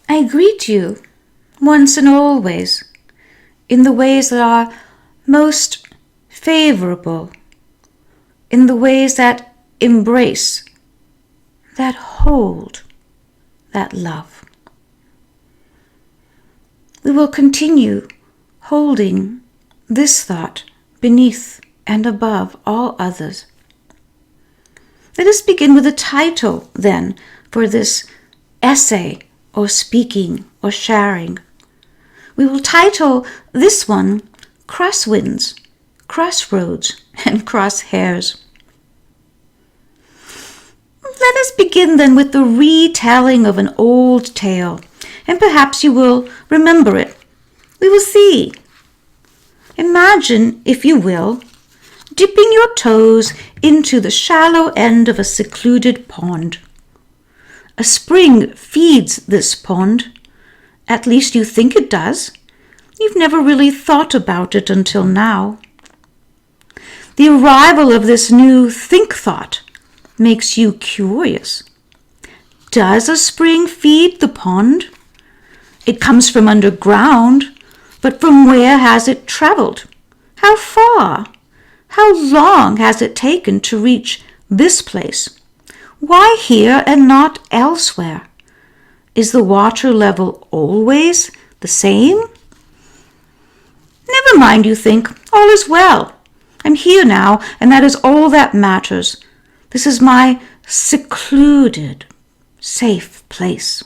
I greet you, once and always, in the ways that are most favorable, in the ways that embrace, that hold, that love. We will continue holding this thought beneath and above all others. Let us begin with a title, then, for this essay or speaking or sharing. We will title this one Crosswinds, Crossroads, and Crosshairs. Let us begin then with the retelling of an old tale, and perhaps you will remember it. We will see. Imagine, if you will, dipping your toes into the shallow end of a secluded pond. A spring feeds this pond. At least you think it does. You've never really thought about it until now. The arrival of this new think thought makes you curious. Does a spring feed the pond? It comes from underground, but from where has it traveled? How far? How long has it taken to reach this place? Why here and not elsewhere? Is the water level always the same? Never mind, you think. All is well. I'm here now, and that is all that matters. This is my secluded, safe place.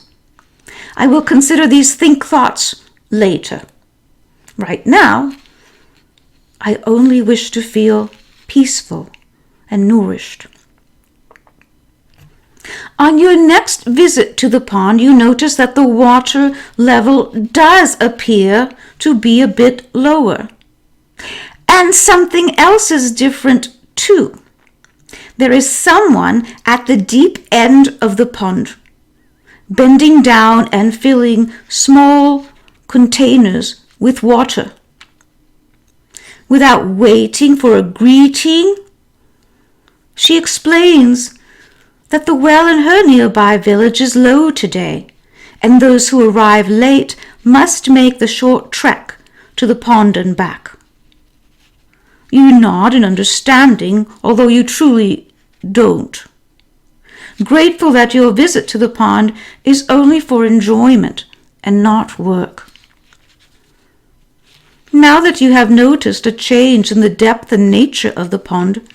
I will consider these think thoughts later. Right now, I only wish to feel peaceful and nourished. On your next visit to the pond, you notice that the water level does appear to be a bit lower. And something else is different too. There is someone at the deep end of the pond, bending down and filling small containers with water. Without waiting for a greeting, she explains that the well in her nearby village is low today, and those who arrive late must make the short trek to the pond and back. You nod in understanding, although you truly don't. Grateful that your visit to the pond is only for enjoyment and not work. Now that you have noticed a change in the depth and nature of the pond,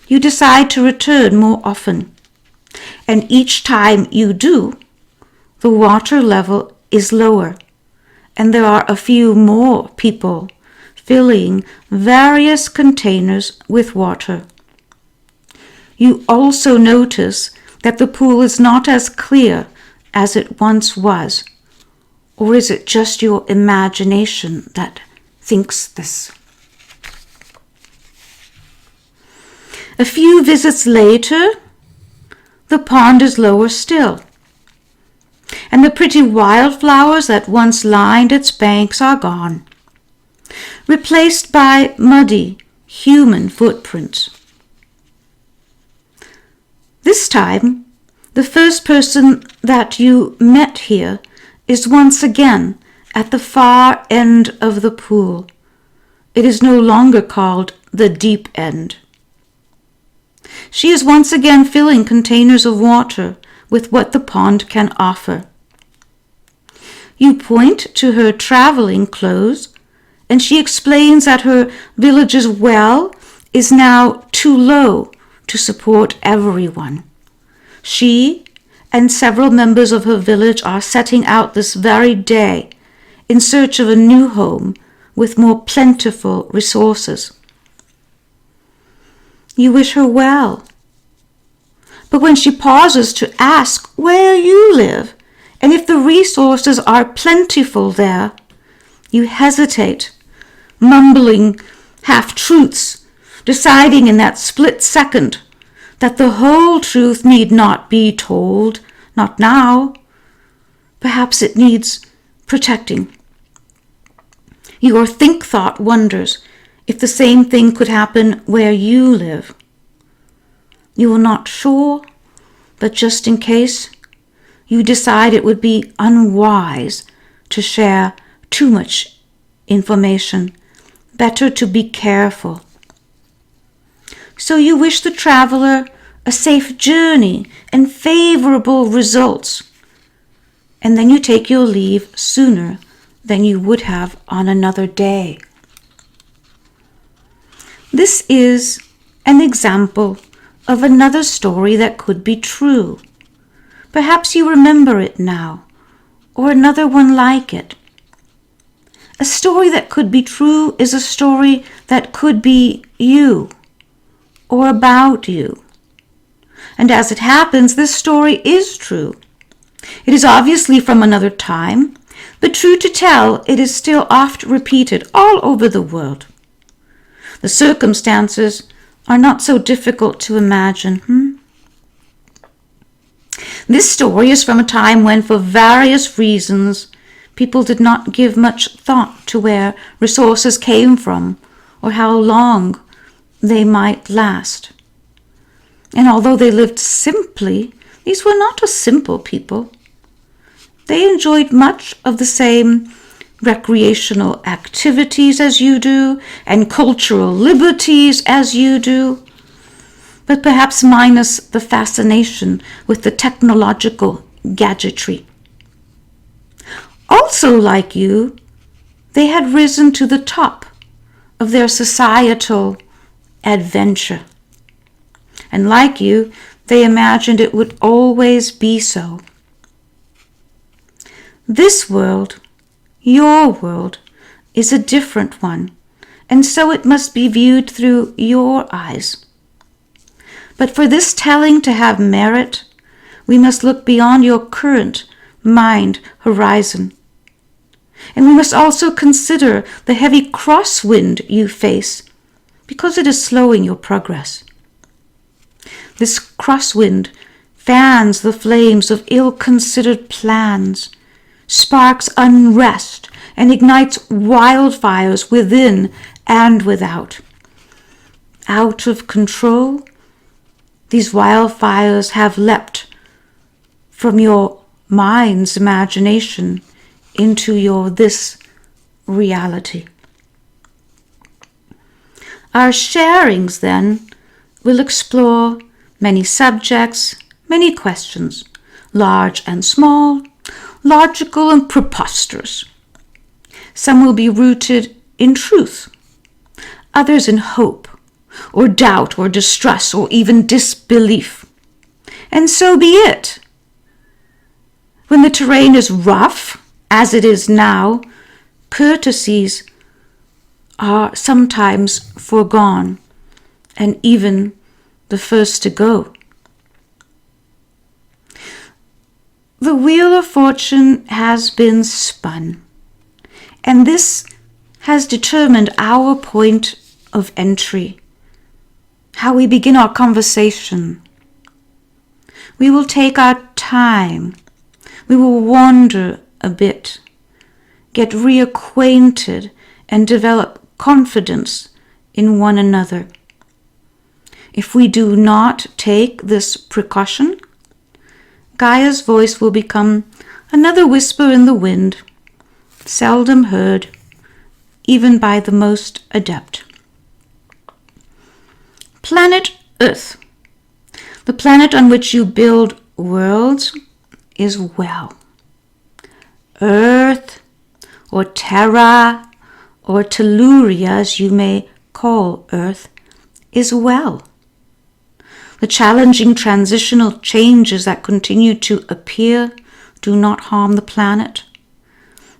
you decide to return more often. And each time you do, the water level is lower, and there are a few more people filling various containers with water. You also notice that the pool is not as clear as it once was, or is it just your imagination that thinks this? A few visits later, the pond is lower still, and the pretty wildflowers that once lined its banks are gone, replaced by muddy human footprints. This time, the first person that you met here is once again at the far end of the pool. It is no longer called the deep end. She is once again filling containers of water with what the pond can offer. You point to her traveling clothes, and she explains that her village's well is now too low to support everyone. She and several members of her village are setting out this very day in search of a new home with more plentiful resources. You wish her well. But when she pauses to ask where you live and if the resources are plentiful there, you hesitate, mumbling half-truths, deciding in that split second that the whole truth need not be told, not now. Perhaps it needs protecting. Your think thought wonders if the same thing could happen where you live. You are not sure, but just in case, you decide it would be unwise to share too much information. Better to be careful. So you wish the traveler a safe journey and favorable results, and then you take your leave sooner than you would have on another day. This is an example of another story that could be true. Perhaps you remember it now, or another one like it. A story that could be true is a story that could be you, or about you. And as it happens, this story is true. It is obviously from another time, but true to tell, it is still oft repeated all over the world. The circumstances are not so difficult to imagine. This story is from a time when, for various reasons, people did not give much thought to where resources came from or how long they might last. And although they lived simply, these were not a simple people. They enjoyed much of the same recreational activities as you do, and cultural liberties as you do, but perhaps minus the fascination with the technological gadgetry. Also, like you, they had risen to the top of their societal adventure. And like you, they imagined it would always be so. This world, your world, is a different one, and so it must be viewed through your eyes. But for this telling to have merit, we must look beyond your current mind horizon. And we must also consider the heavy crosswind you face, because it is slowing your progress. This crosswind fans the flames of ill-considered plans, sparks unrest, and ignites wildfires within and without. Out of control, these wildfires have leapt from your mind's imagination into your this reality. Our sharings, then, will explore many subjects, many questions, large and small, logical and preposterous. Some will be rooted in truth, others in hope, or doubt, or distrust, or even disbelief. And so be it. When the terrain is rough, as it is now, courtesies are sometimes foregone, and even the first to go. The wheel of fortune has been spun, and this has determined our point of entry, how we begin our conversation. We will take our time. We will wander a bit, get reacquainted, and develop confidence in one another. If we do not take this precaution, Gaia's voice will become another whisper in the wind, seldom heard, even by the most adept. Planet Earth, the planet on which you build worlds, is well. Earth, or Terra, or Telluria, as you may call Earth, is well. The challenging transitional changes that continue to appear do not harm the planet.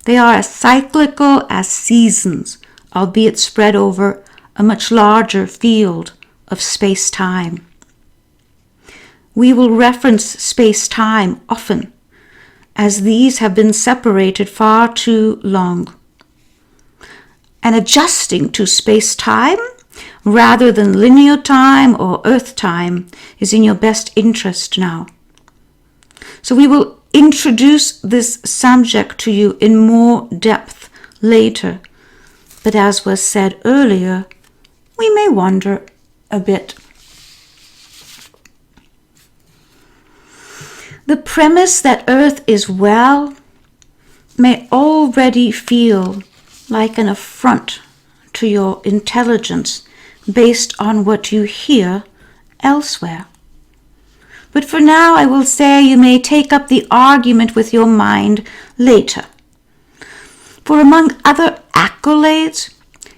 They are as cyclical as seasons, albeit spread over a much larger field of space-time. We will reference space-time often, as these have been separated far too long. And adjusting to space-time rather than linear time or Earth time is in your best interest now. So we will introduce this subject to you in more depth later, but as was said earlier, we may wander a bit. The premise that Earth is well may already feel like an affront to your intelligence based on what you hear elsewhere. But for now, I will say you may take up the argument with your mind later. For among other accolades,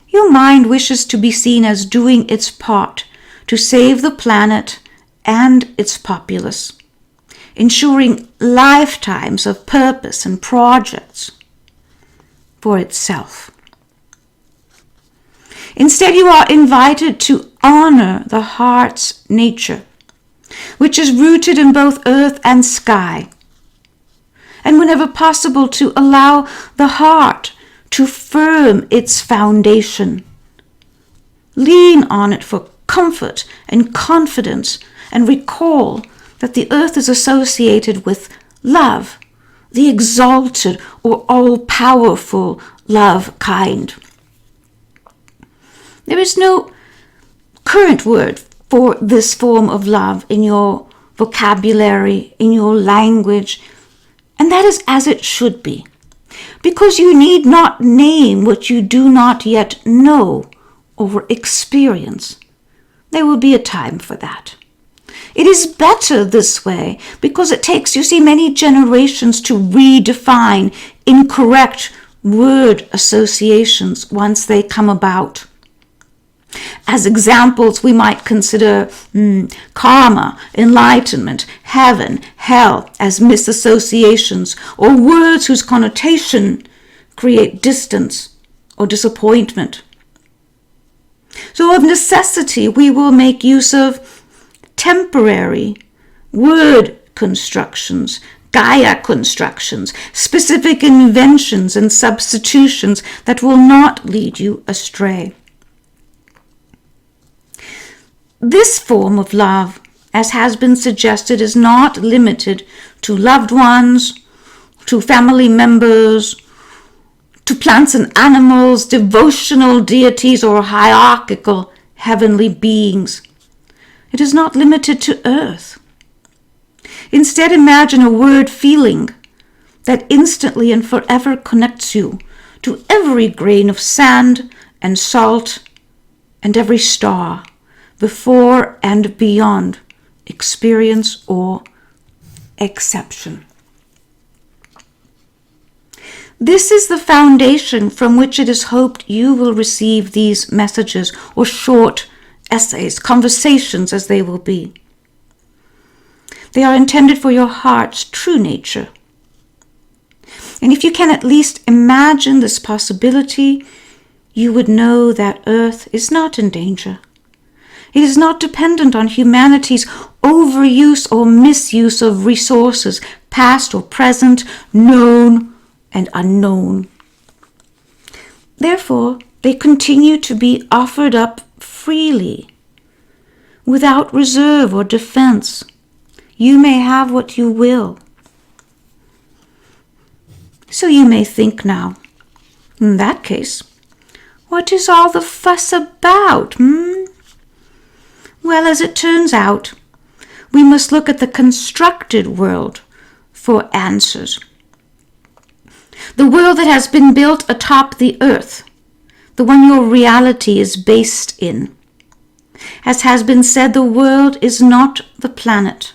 your mind wishes to be seen as doing its part to save the planet and its populace, ensuring lifetimes of purpose and projects for itself. Instead, you are invited to honor the heart's nature, which is rooted in both earth and sky, and whenever possible to allow the heart to firm its foundation. Lean on it for comfort and confidence, and recall that the earth is associated with love, the exalted or all-powerful love kind. There is no current word for this form of love in your vocabulary, in your language, and that is as it should be, because you need not name what you do not yet know or experience. There will be a time for that. It is better this way because it takes, you see, many generations to redefine incorrect word associations once they come about. As examples, we might consider karma, enlightenment, heaven, hell as misassociations, or words whose connotation create distance or disappointment. So of necessity, we will make use of temporary word constructions, Gaia constructions, specific inventions and substitutions that will not lead you astray. This form of love, as has been suggested, is not limited to loved ones, to family members, to plants and animals, devotional deities, or hierarchical heavenly beings. It is not limited to earth. Instead, imagine a word feeling that instantly and forever connects you to every grain of sand and salt and every star, before and beyond experience or exception. This is the foundation from which it is hoped you will receive these messages, or short essays, conversations as they will be. They are intended for your heart's true nature. And if you can at least imagine this possibility, you would know that Earth is not in danger. It is not dependent on humanity's overuse or misuse of resources, past or present, known and unknown. Therefore, they continue to be offered up freely, without reserve or defense. You may have what you will. So you may think now, in that case, what is all the fuss about, Well, as it turns out, we must look at the constructed world for answers. The world that has been built atop the earth, the one your reality is based in. As has been said, the world is not the planet.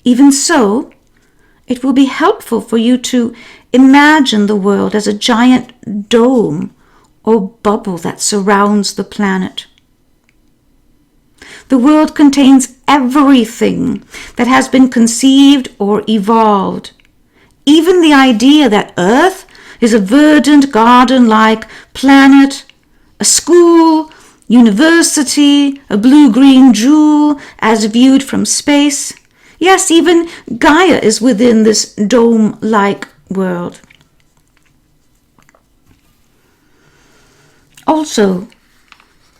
Even so, it will be helpful for you to imagine the world as a giant dome or bubble that surrounds the planet. The world contains everything that has been conceived or evolved. Even the idea that Earth is a verdant garden-like planet, a school, university, a blue-green jewel as viewed from space. Yes, even Gaia is within this dome-like world. Also,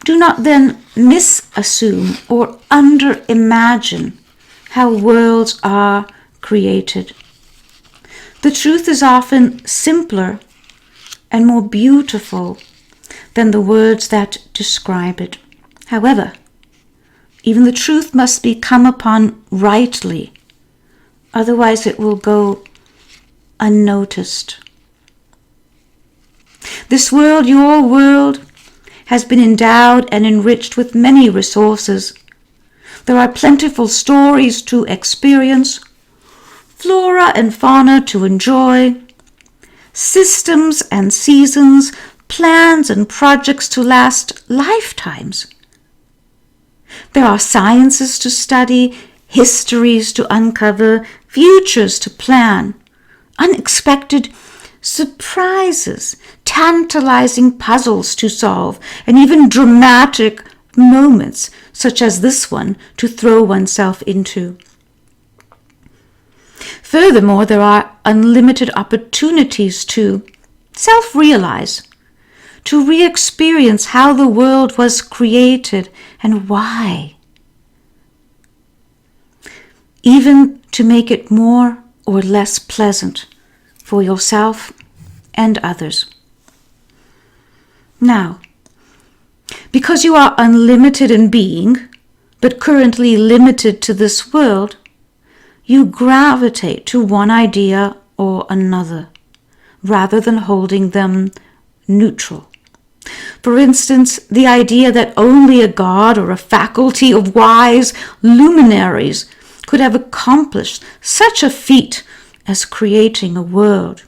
do not then misassume or under-imagine how worlds are created. The truth is often simpler and more beautiful than the words that describe it. However, even the truth must be come upon rightly Otherwise it will go unnoticed. This world, your world, has been endowed and enriched with many resources. There are plentiful stories to experience, flora and fauna to enjoy, systems and seasons, plans and projects to last lifetimes. There are sciences to study, histories to uncover, futures to plan, unexpected surprises, tantalizing puzzles to solve, and even dramatic moments, such as this one, to throw oneself into. Furthermore, there are unlimited opportunities to self-realize, to re-experience how the world was created and why, even to make it more or less pleasant for yourself and others. Now, because you are unlimited in being, but currently limited to this world, you gravitate to one idea or another, rather than holding them neutral. For instance, the idea that only a god or a faculty of wise luminaries could have accomplished such a feat as creating a world.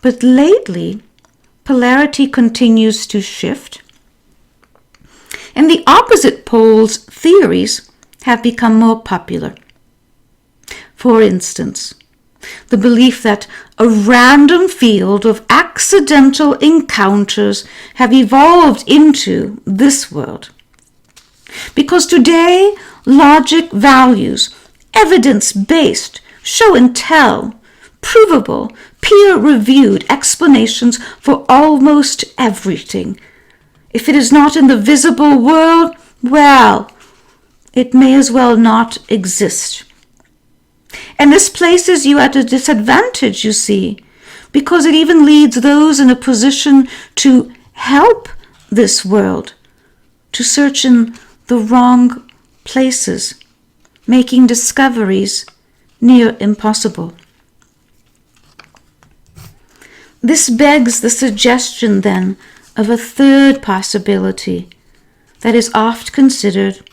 But lately, polarity continues to shift, and the opposite poles theories have become more popular. For instance, the belief that a random field of accidental encounters have evolved into this world. Because today, logic values, evidence-based, show and tell, provable, peer-reviewed explanations for almost everything. If it is not in the visible world, well, it may as well not exist. And this places you at a disadvantage, you see, because it even leads those in a position to help this world to search in the wrong places, making discoveries near impossible. This begs the suggestion, then, of a third possibility that is oft considered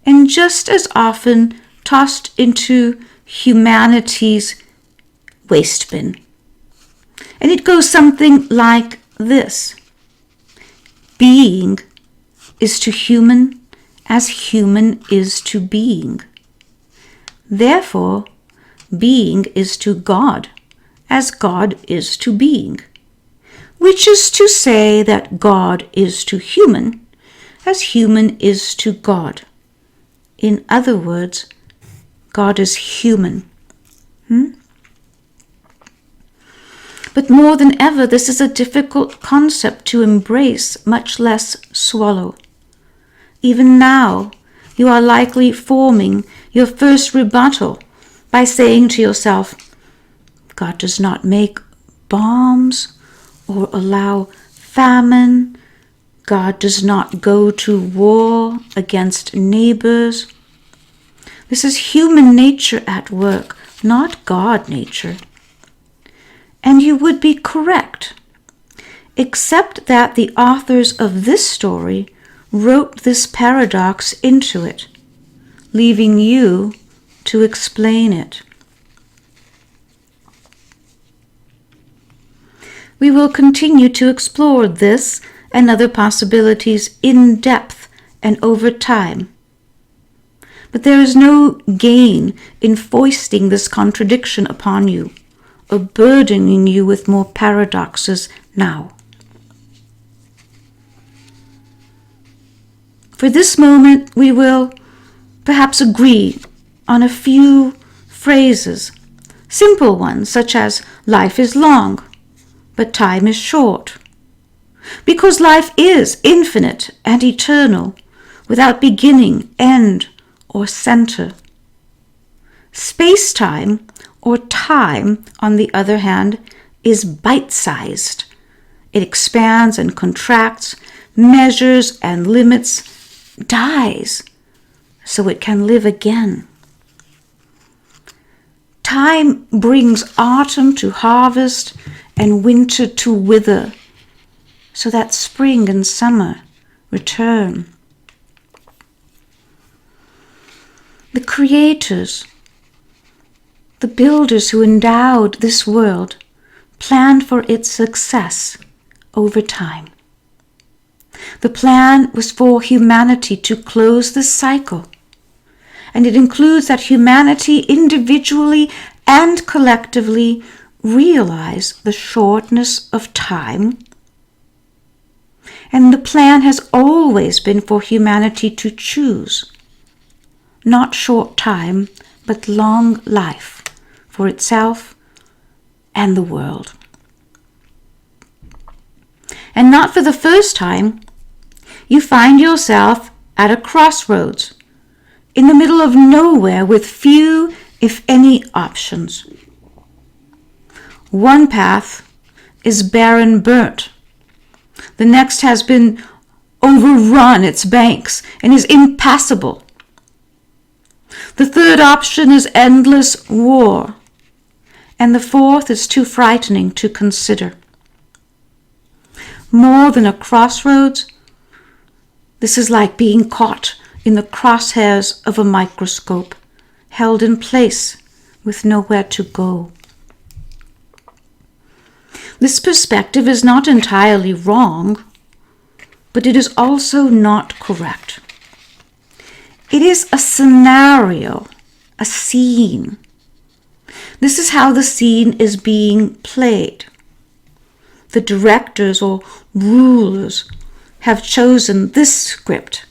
and just as often tossed into humanity's waste bin. And it goes something like this. Being is to human as human is to being. Therefore, being is to God as God is to being, which is to say that God is to human as human is to God. In other words, God is human. But more than ever, this is a difficult concept to embrace, much less swallow. Even now, you are likely forming your first rebuttal by saying to yourself, God does not make bombs or allow famine. God does not go to war against neighbors. This is human nature at work, not God nature. And you would be correct, except that the authors of this story wrote this paradox into it, leaving you to explain it. We will continue to explore this and other possibilities in depth and over time. But there is no gain in foisting this contradiction upon you, or burdening you with more paradoxes now. For this moment, we will perhaps agree on a few phrases, simple ones such as life is long, but time is short. Because life is infinite and eternal, without beginning, end, or center. Space-time, or time, on the other hand, is bite-sized. It expands and contracts, measures and limits, dies, so it can live again. Time brings autumn to harvest and winter to wither, so that spring and summer return. The creators, the builders who endowed this world, planned for its success over time. The plan was for humanity to close this cycle, and it includes that humanity individually and collectively realize the shortness of time. And the plan has always been for humanity to choose not short time, but long life for itself and the world. And not for the first time, you find yourself at a crossroads, in the middle of nowhere with few, if any, options. One path is barren burnt. The next has been overrun its banks and is impassable. The third option is endless war, and the fourth is too frightening to consider. More than a crossroads, this is like being caught in the crosshairs of a microscope, held in place with nowhere to go. This perspective is not entirely wrong, but it is also not correct. It is a scenario, a scene. This is how the scene is being played. The directors or rulers have chosen this script,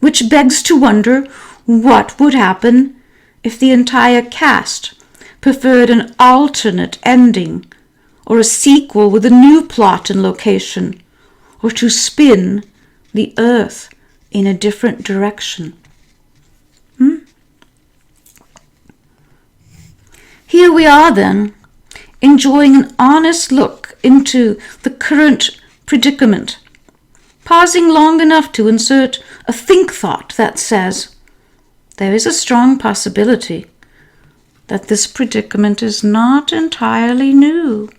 which begs to wonder what would happen if the entire cast preferred an alternate ending, or a sequel with a new plot and location, or to spin the earth in a different direction. Here we are then, enjoying an honest look into the current predicament, pausing long enough to insert a think thought that says, there is a strong possibility that this predicament is not entirely new.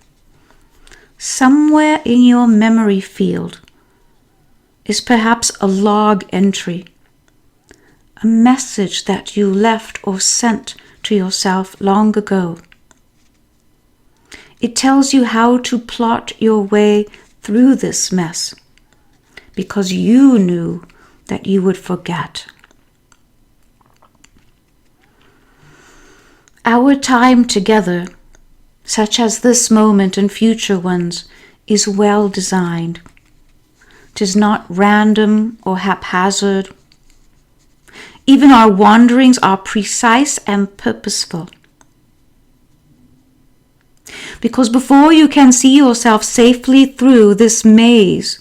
Somewhere in your memory field is perhaps a log entry, a message that you left or sent to yourself long ago. It tells you how to plot your way through this mess, because you knew that you would forget. Our time together, such as this moment and future ones, is well designed. 'Tis not random or haphazard. Even our wanderings are precise and purposeful. Because before you can see yourself safely through this maze,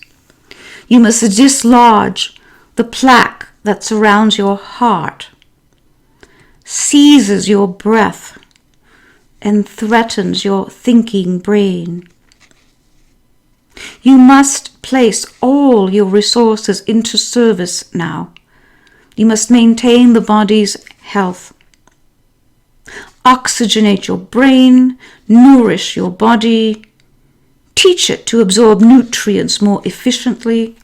you must dislodge the plaque that surrounds your heart, seizes your breath, and threatens your thinking brain. You must place all your resources into service now. You must maintain the body's health. Oxygenate your brain, nourish your body, teach it to absorb nutrients more efficiently,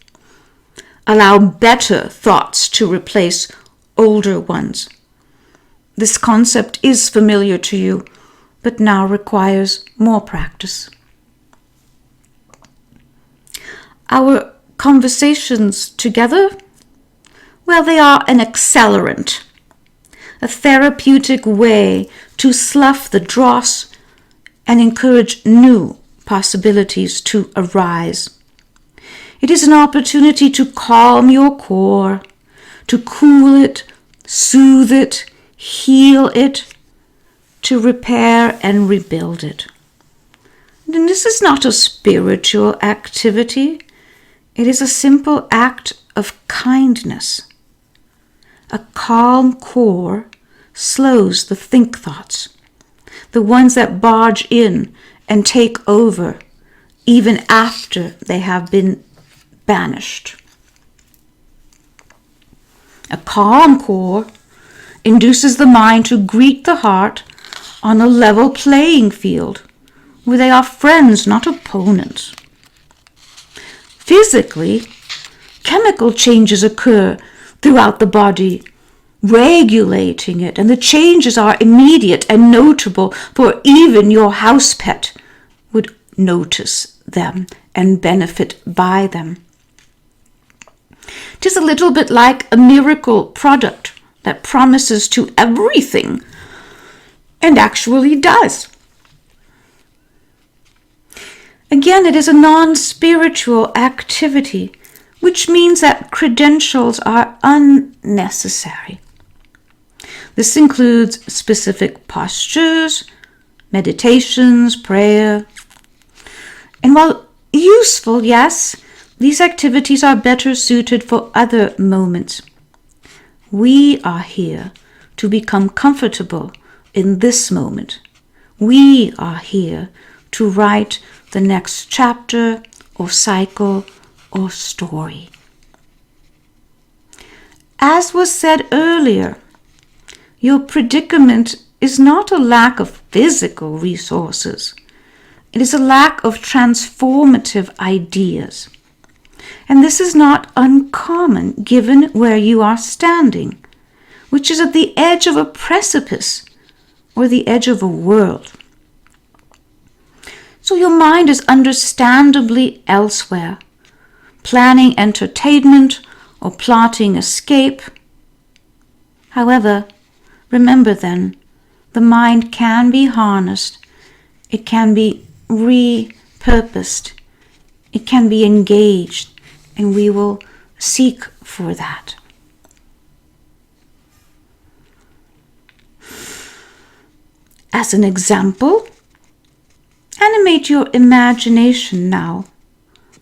allow better thoughts to replace older ones. This concept is familiar to you, but now requires more practice. Our conversations together, well, they are an accelerant, a therapeutic way to slough the dross and encourage new possibilities to arise. It is an opportunity to calm your core, to cool it, soothe it, heal it, to repair and rebuild it. And this is not a spiritual activity. It is a simple act of kindness. A calm core slows the think thoughts, the ones that barge in and take over even after they have been banished. A calm core induces the mind to greet the heart on a level playing field, where they are friends, not opponents. Physically, chemical changes occur throughout the body, regulating it, and the changes are immediate and notable, for even your house pet would notice them and benefit by them. It is a little bit like a miracle product that promises to everything and actually does. Again, it is a non-spiritual activity, which means that credentials are unnecessary. This includes specific postures, meditations, prayer. And while useful, yes, these activities are better suited for other moments. We are here to become comfortable in this moment. We are here to write the next chapter or cycle or story. As was said earlier, your predicament is not a lack of physical resources. It is a lack of transformative ideas. And this is not uncommon given where you are standing, which is at the edge of a precipice or the edge of a world. So your mind is understandably elsewhere, planning entertainment or plotting escape. However, remember then, the mind can be harnessed, it can be repurposed, it can be engaged, and we will seek for that. As an example, animate your imagination now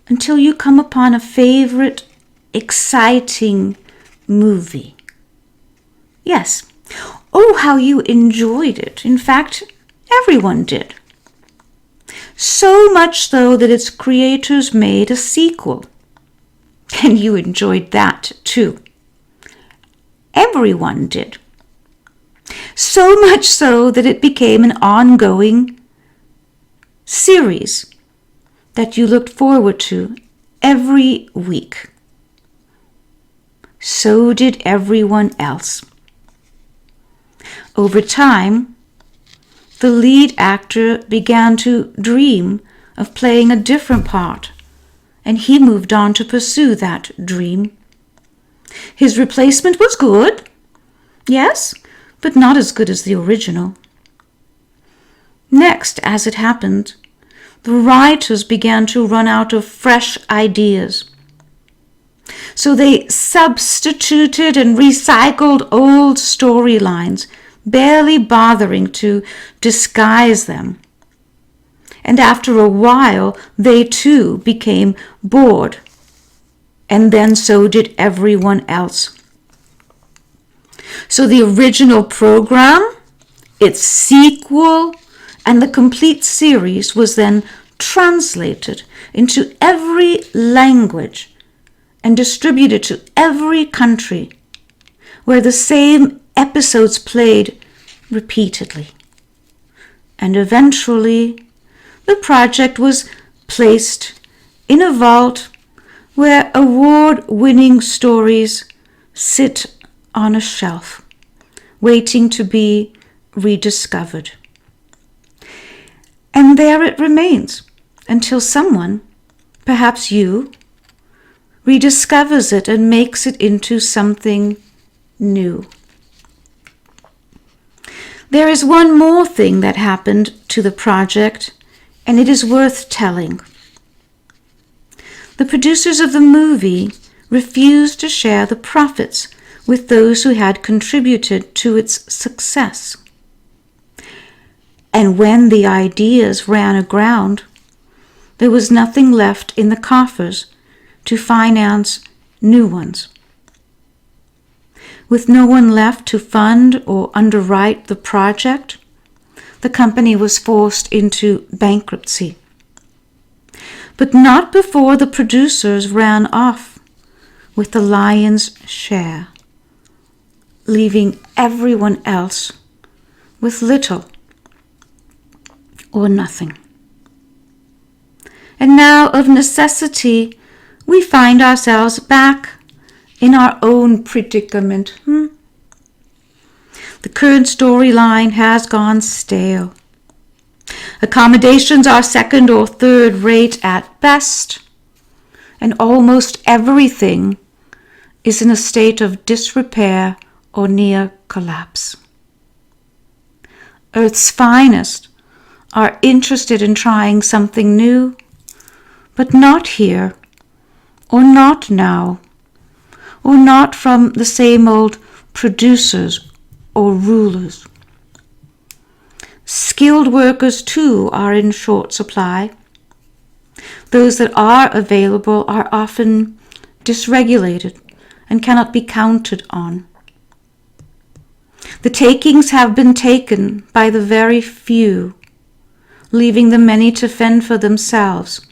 until you come upon a favorite, exciting movie. Yes. Oh, how you enjoyed it. In fact, everyone did. So much so that its creators made a sequel. And you enjoyed that too. Everyone did. So much so that it became an ongoing series that you looked forward to every week. So did everyone else. Over time, the lead actor began to dream of playing a different part, and he moved on to pursue that dream. His replacement was good, yes, but not as good as the original. Next, as it happened, the writers began to run out of fresh ideas. So they substituted and recycled old storylines, barely bothering to disguise them. And after a while, they too became bored. And then so did everyone else. So the original program, its sequel, and the complete series was then translated into every language and distributed to every country, where the same episodes played repeatedly. And eventually, the project was placed in a vault where award-winning stories sit on a shelf, waiting to be rediscovered. And there it remains until someone, perhaps you, rediscovers it and makes it into something new. There is one more thing that happened to the project, and it is worth telling. The producers of the movie refused to share the profits with those who had contributed to its success. And when the ideas ran aground, there was nothing left in the coffers to finance new ones. With no one left to fund or underwrite the project, the company was forced into bankruptcy. But not before the producers ran off with the lion's share, leaving everyone else with little or nothing. And now, of necessity, we find ourselves back in our own predicament. The current storyline has gone stale. Accommodations are second or third rate at best, and almost everything is in a state of disrepair or near collapse. Earth's finest are interested in trying something new, but not here, or not now, or not from the same old producers or rulers. Skilled workers, too, are in short supply. Those that are available are often dysregulated and cannot be counted on. The takings have been taken by the very few, leaving the many to fend for themselves.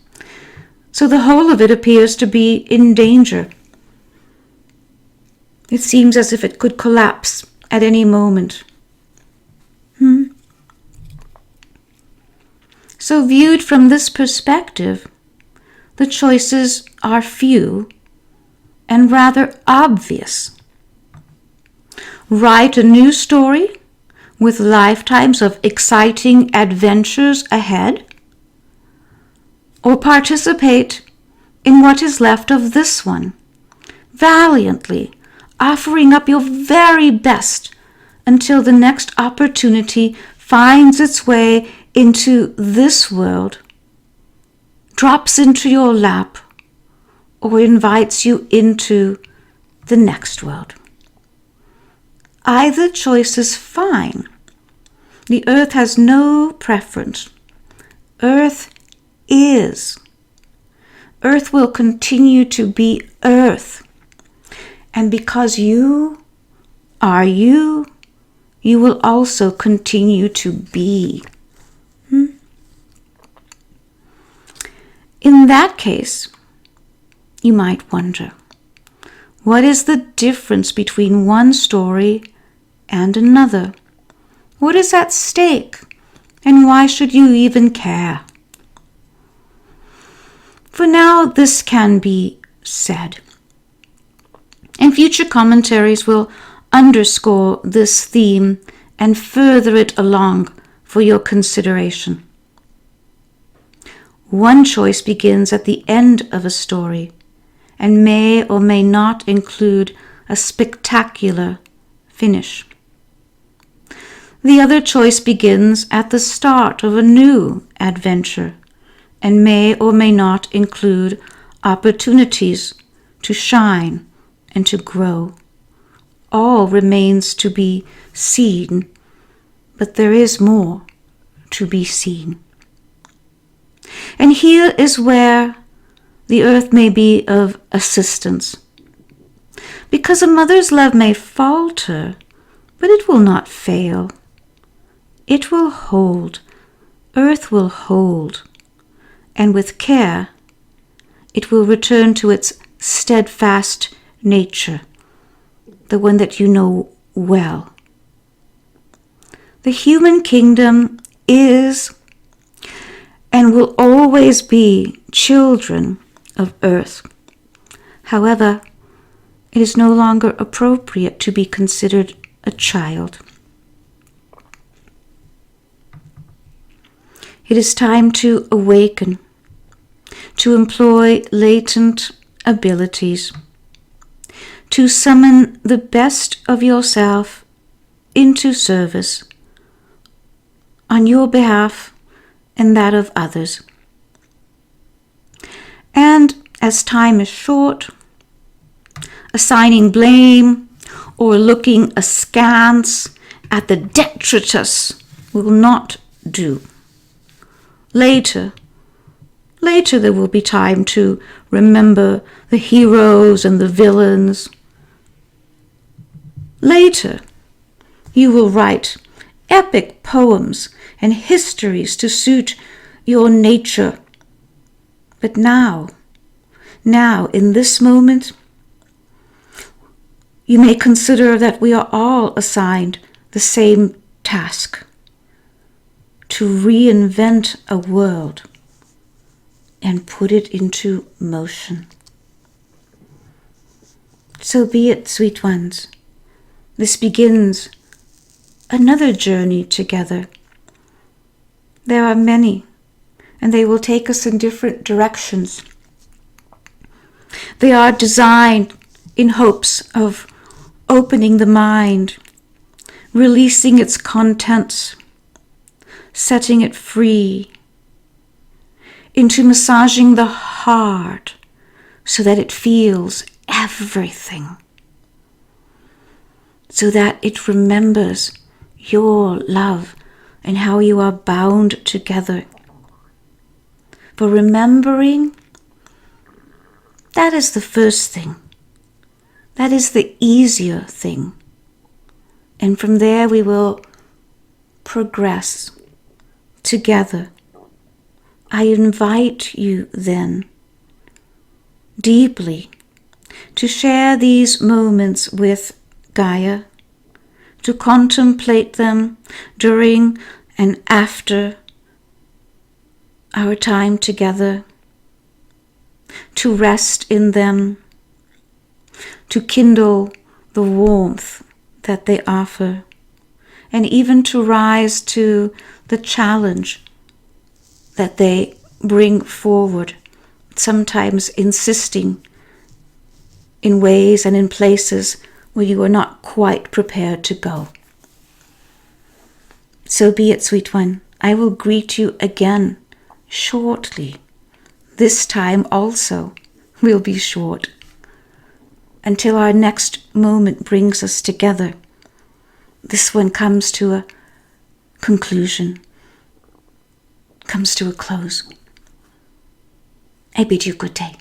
So the whole of it appears to be in danger. It seems as if it could collapse at any moment. So viewed from this perspective, the choices are few and rather obvious. Write a new story with lifetimes of exciting adventures ahead, or participate in what is left of this one, valiantly offering up your very best until the next opportunity finds its way into this world, drops into your lap, or invites you into the next world. Either choice is fine. The earth has no preference. Earth is. Earth will continue to be earth. And because you are you, you will also continue to be. In that case, you might wonder, what is the difference between one story and another? What is at stake, and why should you even care? For now, this can be said, and future commentaries will underscore this theme and further it along for your consideration. One choice begins at the end of a story and may or may not include a spectacular finish. The other choice begins at the start of a new adventure and may or may not include opportunities to shine and to grow. All remains to be seen, but there is more to be seen. And here is where the earth may be of assistance. Because a mother's love may falter, but it will not fail. It will hold. Earth will hold. And with care, it will return to its steadfast nature, the one that you know well. The human kingdom is and will always be children of earth. However, it is no longer appropriate to be considered a child. It is time to awaken, to employ latent abilities, to summon the best of yourself into service on your behalf and that of others. And as time is short, assigning blame or looking askance at the detritus will not do. Later there will be time to remember the heroes and the villains. Later, you will write epic poems and histories to suit your nature. But now, in this moment, you may consider that we are all assigned the same task: to reinvent a world and put it into motion. So be it, sweet ones. This begins another journey together. There are many, and they will take us in different directions. They are designed in hopes of opening the mind, releasing its contents, setting it free, into massaging the heart so that it feels everything, so that it remembers your love and how you are bound together. For remembering, that is the first thing. That is the easier thing. And from there we will progress together. I invite you then deeply to share these moments with Gaia, to contemplate them during and after our time together, to rest in them, to kindle the warmth that they offer, and even to rise to the challenge that they bring forward, sometimes insisting in ways and in places where you are not quite prepared to go. So be it, sweet one. I will greet you again shortly. This time also will be short, until our next moment brings us together. This one comes to a conclusion, comes to a close. I bid you good day.